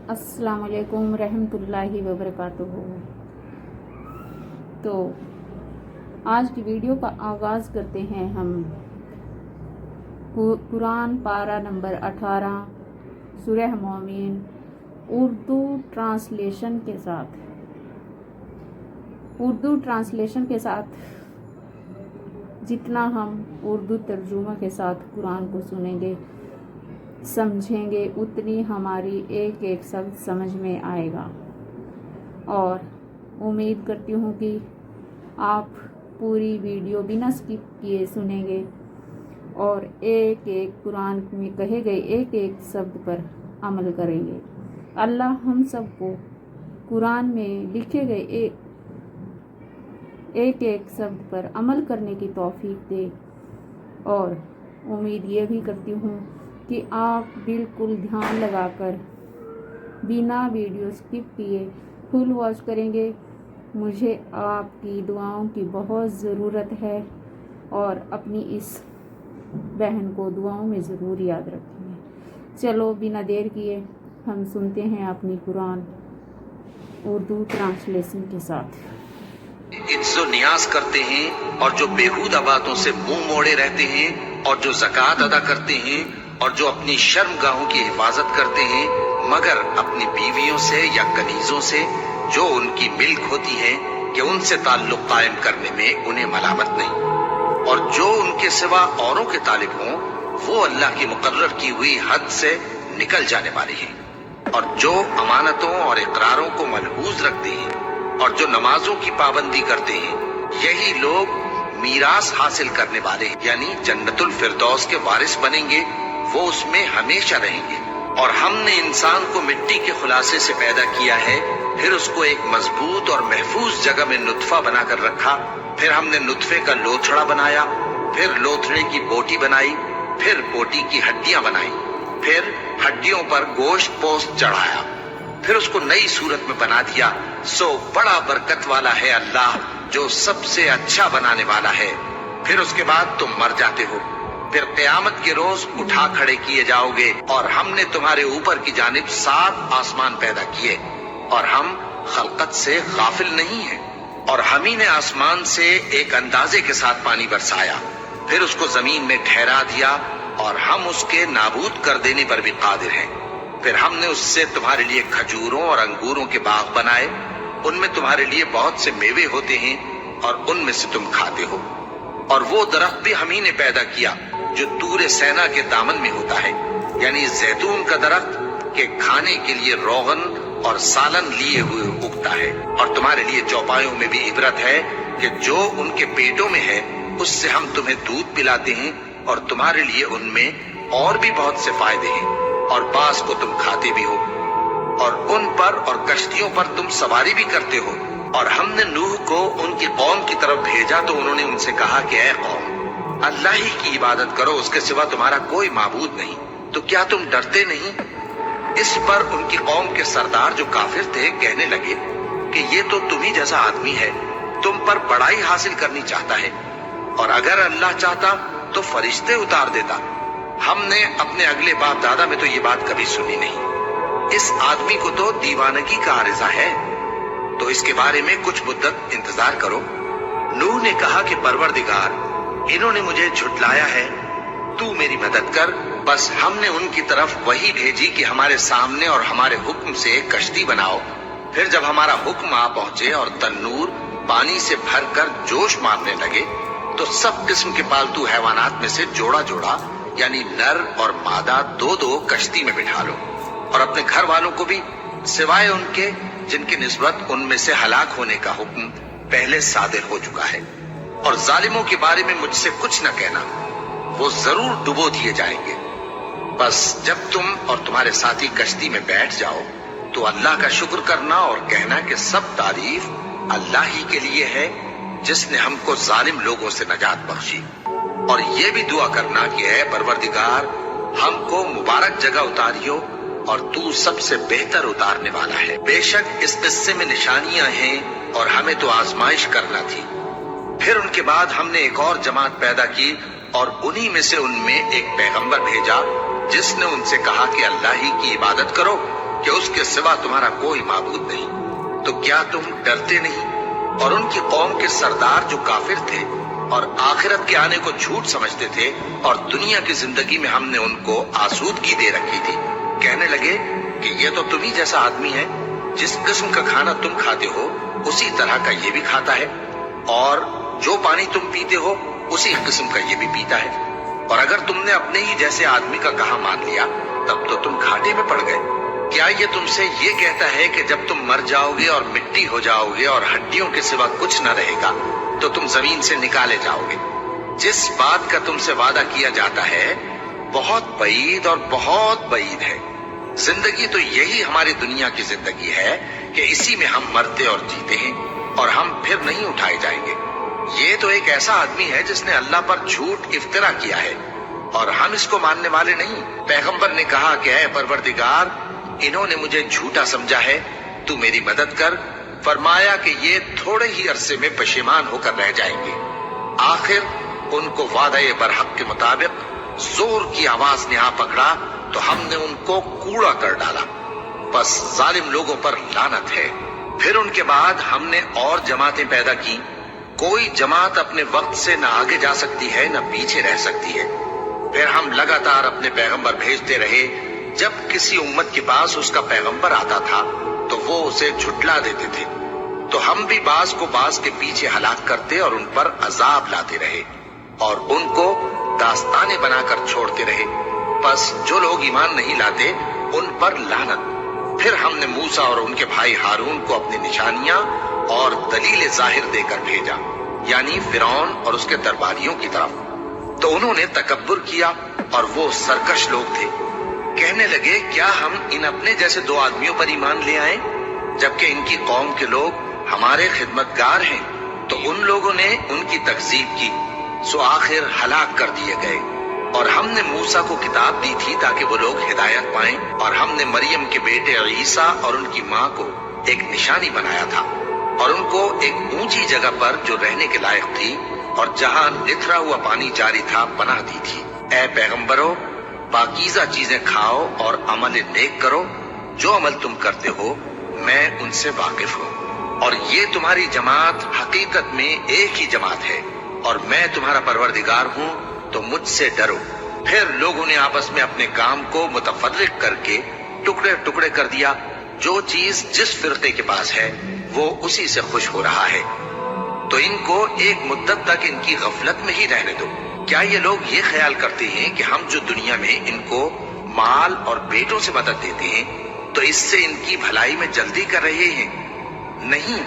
अस्सलाम वालेकुम रहमतुल्लाहि व बरकातुहू। तो आज की वीडियो का आगाज़ करते हैं हम कुरान पारा नंबर 18 सूरह मोमिन उर्दू ट्रांसलेशन के साथ जितना हम उर्दू तर्जुमा के साथ कुरान को सुनेंगे समझेंगे उतनी हमारी एक एक शब्द समझ में आएगा। और उम्मीद करती हूँ कि आप पूरी वीडियो बिना स्किप किए सुनेंगे और एक एक कुरान में कहे गए एक एक शब्द पर अमल करेंगे। अल्लाह हम सबको कुरान में लिखे गए एक एक शब्द पर अमल करने की तौफीक दे। और उम्मीद ये भी करती हूँ कि आप बिल्कुल ध्यान लगाकर बिना वीडियो स्किप किए फुल वॉच करेंगे। मुझे आपकी दुआओं की बहुत ज़रूरत है और अपनी इस बहन को दुआओं में ज़रूर याद रखेंगे। चलो बिना देर किए हम सुनते हैं अपनी कुरान उर्दू ट्रांसलेशन के साथ। इज्जो नियाज करते हैं और जो बेहुदा बातों से मुंह मोड़े रहते हैं और जो ज़कात अदा करते हैं और जो अपनी शर्मगाहों की हिफाजत करते हैं मगर अपनी बीवियों से या कनीजों से जो उनकी मिल्क होती है कि उनसे ताल्लुक कायम करने में उन्हें मलामत नहीं। और जो उनके सिवा औरों के तालिब हों वो अल्लाह की मुकर्रर की हुई हद से निकल जाने वाले हैं। और जो अमानतों और इकरारों को मलहूज रखते हैं और जो नमाजों की पाबंदी करते हैं यही लोग मीरास हासिल करने वाले हैं, यानी जन्नतुल फिरदौस के वारिस बनेंगे, वो उसमें हमेशा रहेंगे। और हमने इंसान को मिट्टी के खुलासे से पैदा किया है, फिर उसको एक मजबूत और महफूज जगह में नुत्फा बनाकर रखा, फिर हमने नुत्फे का लोथड़ा बनाया, फिर लोथड़े की बोटी बनाई, फिर बोटी की हड्डियां बनाई, फिर हड्डियों पर गोश्त पोस्त चढ़ाया, फिर उसको नई सूरत में बना दिया। सो बड़ा बरकत वाला है अल्लाह जो सबसे अच्छा बनाने वाला है। फिर उसके बाद तुम मर जाते हो, फिर क़यामत के रोज उठा खड़े किए जाओगे। और हमने तुम्हारे ऊपर की जानिब 7 आसमान पैदा किए और हम खलकत से गाफिल नहीं हैं। और हम ही ने आसमान से एक अंदाजे के साथ पानी बरसाया, फिर उसको जमीन में ठहरा दिया और हम उसके नाबूद कर देने पर भी कादिर हैं। फिर हमने उससे तुम्हारे लिए खजूरों और अंगूरों के बाग बनाए, उनमें तुम्हारे लिए बहुत से मेवे होते हैं और उनमें से तुम खाते हो। और वो दरख्त भी हम ही ने पैदा किया जो तूरे सेना के दामन में होता है, यानी जैतून का दरख्त के खाने के लिए रोगन और सालन लिए हुए उगता है। और तुम्हारे लिए चौपायों में भी इबरत है कि जो उनके पेटों में है उससे हम तुम्हें दूध पिलाते हैं और तुम्हारे लिए उनमें और भी बहुत से फायदे हैं। और बास को तुम खाते भी हो और उन पर और कश्तियों पर तुम सवारी भी करते हो। और हमने नूह को उनकी कौम की तरफ भेजा तो उन्होंने उनसे कहा कि ऐ कौम, अल्लाह ही की इबादत करो, उसके सिवा तुम्हारा कोई माबूद नहीं, तो क्या तुम डरते नहीं? इस पर उनकी कौम के सरदार जो काफिर थे कहने लगे कि ये तो तुम ही जैसा आदमी है, तुम पर बड़ाई हासिल करनी चाहता है, और अगर अल्लाह चाहता तो फरिश्ते उतार देता। हमने अपने अगले बाप दादा में तो ये बात कभी सुनी नहीं। इस आदमी को तो दीवानगी का आरिज़ा है, तो इसके बारे में कुछ मुद्दत इंतजार करो। नूह ने कहा कि परवरदिगार, इन्होंने मुझे झुटलाया है, तू मेरी मदद कर। बस हमने उनकी तरफ वही भेजी कि हमारे सामने और हमारे हुक्म से कश्ती बनाओ। फिर जब हमारा हुक्म आ पहुंचे और तन्नूर पानी से भरकर जोश मारने लगे तो सब किस्म के पालतू हैवानात में से जोड़ा जोड़ा यानी नर और मादा 2-2 कश्ती में बिठा लो। और अपने घर वालों को भी सिवाय उनके जिनकी निस्बत उनमें से हलाक होने का हुक्म पहले सादिर हो चुका है। और जालिमों के बारे में मुझसे कुछ न कहना, वो जरूर डुबो दिए जाएंगे। बस जब तुम और तुम्हारे साथी कश्ती में बैठ जाओ तो अल्लाह का शुक्र करना और कहना कि सब तारीफ अल्लाह ही के लिए है जिसने हमको जालिम लोगों से नजात बख्शी। और ये भी दुआ करना कि ऐ परवरदिगार, हमको मुबारक जगह उतारियो और तू सबसे बेहतर उतारने वाला है। बेशक इस किस्से में निशानियां हैं और हमें तो आजमाइश करना थी। फिर उनके बाद हमने एक और जमात पैदा की और उन्हीं में से उनमें एक पैगंबर भेजा जिसने उनसे कहा कि अल्लाह ही की इबादत करो कि उसके सिवा तुम्हारा कोई माबूद नहीं। तो क्या तुम डरते नहीं? और उनकी कौम के सरदार जो काफिर थे और आखिरत के आने को झूठ समझते थे और दुनिया की जिंदगी में हमने उनको आसूदगी दे रखी थी, कहने लगे कि ये तो तुम ही जैसा आदमी है, जिस किस्म का खाना तुम खाते हो उसी तरह का ये भी खाता है, और जो पानी तुम पीते हो उसी किस्म का ये भी पीता है। और अगर तुमने अपने ही जैसे आदमी का कहा मान लिया तब तो तुम घाटे में पड़ गए। क्या ये तुमसे ये कहता है कि जब तुम मर जाओगे और मिट्टी हो जाओगे और हड्डियों के सिवा कुछ न रहेगा तो तुम जमीन से निकाले जाओगे? जिस बात का तुमसे वादा किया जाता है बहुत बईद और बहुत बईद है। जिंदगी तो यही हमारी दुनिया की जिंदगी है कि इसी में हम मरते और जीते हैं और हम फिर नहीं उठाए जाएंगे। ये तो एक ऐसा आदमी है जिसने अल्लाह पर झूठ इफ्तिरा किया है और हम इसको मानने वाले नहीं। पैगंबर ने कहा कि ऐ परवरदिगार, इन्होंने मुझे झूठा समझा है, तू मेरी मदद कर। फरमाया कि ये थोड़े ही अरसे में पशेमान होकर रह जाएंगे। आखिर उनको वादे बरहक के मुताबिक जोर की आवाज ने आ पकड़ा तो हमने उनको कूड़ा कर डाला। बस जालिम लोगों पर लानत है। फिर उनके बाद हमने और जमातें पैदा की। कोई जमात अपने वक्त से न आगे जा सकती है न पीछे रह सकती है। फिर हम लगातार अपने पैगंबर भेजते रहे। जब किसी उम्मत के पास उसका पैगंबर आता था तो वो उसे झुटला देते थे, तो हम भी बाज को बाज के पीछे हलाक करते और उन पर अजाब लाते रहे और उनको दास्तानें बनाकर छोड़ते रहे। बस जो लोग ईमान नहीं लाते उन पर लानत। फिर हमने मूसा और उनके भाई हारून को अपनी निशानियां और दलील जाहिर देकर भेजा, यानी फिरौन और उसके दरबारियों की तरफ। तो उन्होंने तकब्बुर किया और वो सरकश लोग थे। कहने लगे, क्या हम इन अपने जैसे दो आदमियों पर ईमान ले आए जबकि इनकी कौम के लोग हमारे खिदमतगार हैं? तो उन लोगों ने उनकी तकजीब की, सो आखिर हलाक कर दिए गए। और हमने मूसा को किताब दी थी ताकि वो लोग हिदायत पाएं, और हमने मरियम के बेटे ईसा और उनकी माँ को एक निशानी बनाया था और उनको एक ऊंची जगह पर जो रहने के लायक थी और जहाँ निथरा हुआ पानी जारी था पनाह दी थी। ऐ पैगंबरों, पाकीज़ा चीजें खाओ और अमल नेक करो। जो अमल तुम करते हो मैं उनसे वाकिफ हूँ। और ये तुम्हारी जमात हकीकत में एक ही जमात है और मैं तुम्हारा परवरदिगार हूँ, तो मुझसे डरो। फिर लोगों ने आपस में अपने काम को मुतफर्रिक करके टुकड़े टुकड़े कर दिया। जो चीज जिस फिरके के पास है वो उसी से खुश हो रहा है, तो इनको एक मुद्दत तक इनकी गफलत में ही रहने दो। क्या ये लोग ये ख्याल करते हैं कि हम जो दुनिया में इनको माल और बेटों से मदद देते हैं तो इससे इनकी भलाई में जल्दी कर रहे हैं? नहीं,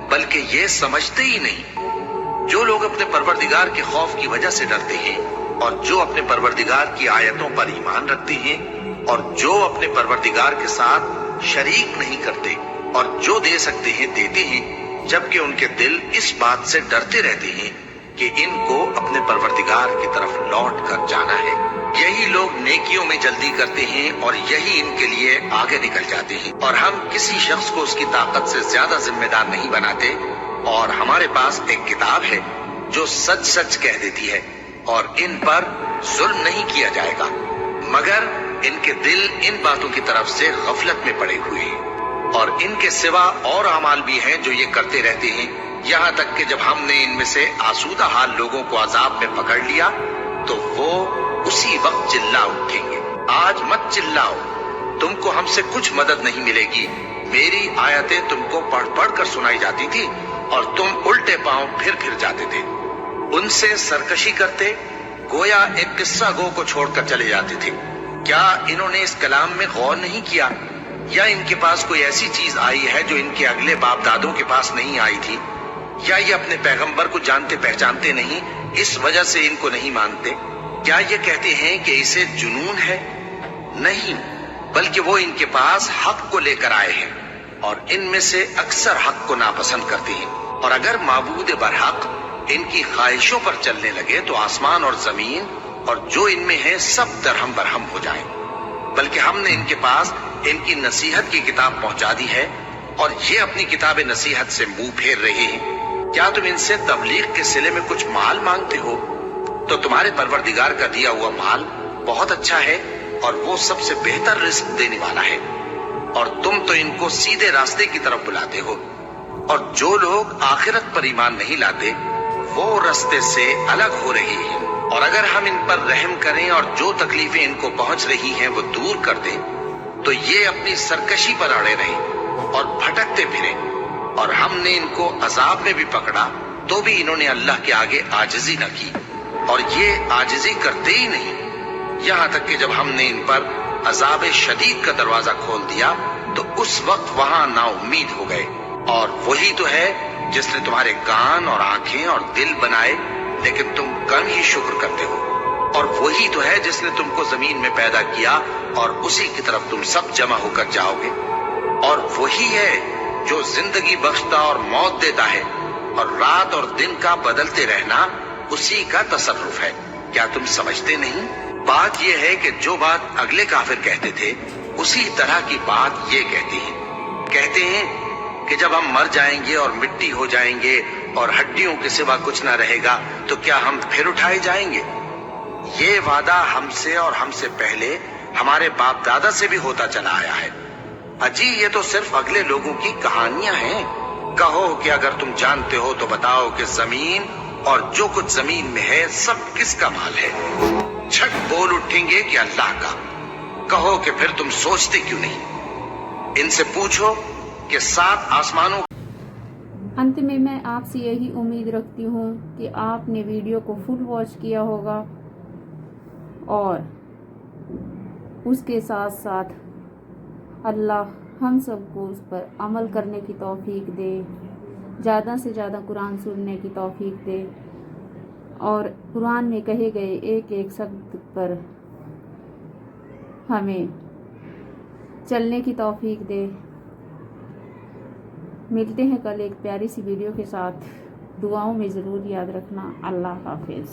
बल्कि ये समझते ही नहीं। जो लोग अपने परवरदिगार के खौफ की वजह से डरते हैं और जो अपने परवरदिगार की आयतों पर ईमान रखते हैं और जो अपने परवरदिगार के साथ शरीक नहीं करते और जो दे सकते हैं देते हैं, जबकि उनके दिल इस बात से डरते रहते हैं कि इनको अपने परवरदिगार की तरफ लौट कर जाना है। यही लोग नेकियों में जल्दी करते हैं और यही इनके लिए आगे निकल जाते हैं। और हम किसी शख्स को उसकी ताकत से ज्यादा जिम्मेदार नहीं बनाते। और हमारे पास एक किताब है जो सच सच कह देती है और इन पर जुल्म नहीं किया जाएगा, मगर इनके दिल इन बातों की तरफ से गफलत में पड़े हुए हैं। और इनके सिवा और अमाल भी हैं जो ये करते रहते हैं, यहाँ तक कि जब हमने इनमें से आसूदा हाल लोगों को अजाब में पकड़ लिया तो वो उसी वक्त चिल्ला उठेंगे, आज मत चिल्लाओ, तुमको हमसे कुछ मदद नहीं मिलेगी। मेरी आयतें तुमको पढ़ पढ़ कर सुनाई जाती थी और तुम उल्टे पांव फिर जाते थे। उनसे सरकशी करते, गोया एक किस्सा गो को छोड़कर चले जाते थे। क्या इन्होंने इस कलाम में गौर नहीं किया, या इनके पास कोई ऐसी चीज आई है जो इनके अगले बाप दादों के पास नहीं आई थी, या ये अपने पैगंबर को जानते पहचानते नहीं इस वजह से इनको नहीं मानते? क्या ये कहते हैं कि इसे जुनून है? नहीं, बल्कि वो इनके पास हक को लेकर आए हैं और इनमें से अक्सर हक को नापसंद करते हैं। और अगर माबूद बरहक इनकी ख्वाहिशों पर चलने लगे तो आसमान और जमीन और जो इनमें है सब दरहम बरहम हो जाए। बल्कि हमने इनके पास इनकी नसीहत की किताब पहुंचा दी है और ये अपनी किताब नसीहत से मुंह फेर रहे हैं। क्या तुम इनसे तबलीग के सिले में कुछ माल मांगते हो? तो तुम्हारे परवरदिगार का दिया हुआ माल बहुत अच्छा है और वो सबसे बेहतर रिस्क देने वाला है। और तुम तो इनको सीधे रास्ते की तरफ बुलाते हो। और जो लोग आखिरत पर ईमान नहीं लाते वो रास्ते से अलग हो रही हैं। और अगर हम इन पर रहम करें और जो तकलीफें इनको पहुंच रही हैं वो दूर कर दें, तो ये अपनी सरकशी पर अड़े रहें और भटकते फिरें। और हमने इनको अजाब में भी पकड़ा तो भी इन्होंने अल्लाह के आगे आजिजी न की, और ये आजिजी करते ही नहीं, यहाँ तक कि जब हमने इन पर अजाब शदीद का दरवाजा खोल दिया तो उस वक्त वहां नाउम्मीद हो गए। और वही तो है जिसने तुम्हारे कान और आंखें और दिल बनाए, लेकिन तुम कम ही शुक्र करते हो। और वही तो है जिसने तुमको जमीन में पैदा किया और उसी की तरफ तुम सब जमा होकर जाओगे। और वही है जो जिंदगी बख्शता और मौत देता है, और रात और दिन का बदलते रहना उसी का तसर्रुफ है। क्या तुम समझते नहीं? बात यह है कि जो बात अगले काफिर कहते थे उसी तरह की बात ये कहते हैं कि जब हम मर जाएंगे और मिट्टी हो जाएंगे और हड्डियों के सिवा कुछ न रहेगा तो क्या हम फिर उठाए जाएंगे? ये वादा हमसे और हमसे पहले हमारे बाप दादा से भी होता चला आया है। अजी ये तो सिर्फ अगले लोगों की कहानियां हैं। कहो कि अगर तुम जानते हो तो बताओ कि जमीन और जो कुछ जमीन में है सब किसका माल है? छठ बोल उठेंगे कि अल्लाह का। कहो कि फिर तुम सोचते क्यों नहीं? इनसे पूछो कि 7 आसमानों। अंत में मैं आपसे यही उम्मीद रखती हूँ कि आपने वीडियो को फुल वॉच किया होगा और उसके साथ साथ अल्लाह हम सबको उस पर अमल करने की तौफीक दे, ज़्यादा से ज़्यादा कुरान सुनने की तौफीक दे और कुरान में कहे गए एक एक शब्द पर हमें चलने की तौफीक दे। मिलते हैं कल एक प्यारी सी वीडियो के साथ। दुआओं में ज़रूर याद रखना। अल्लाह हाफिज़।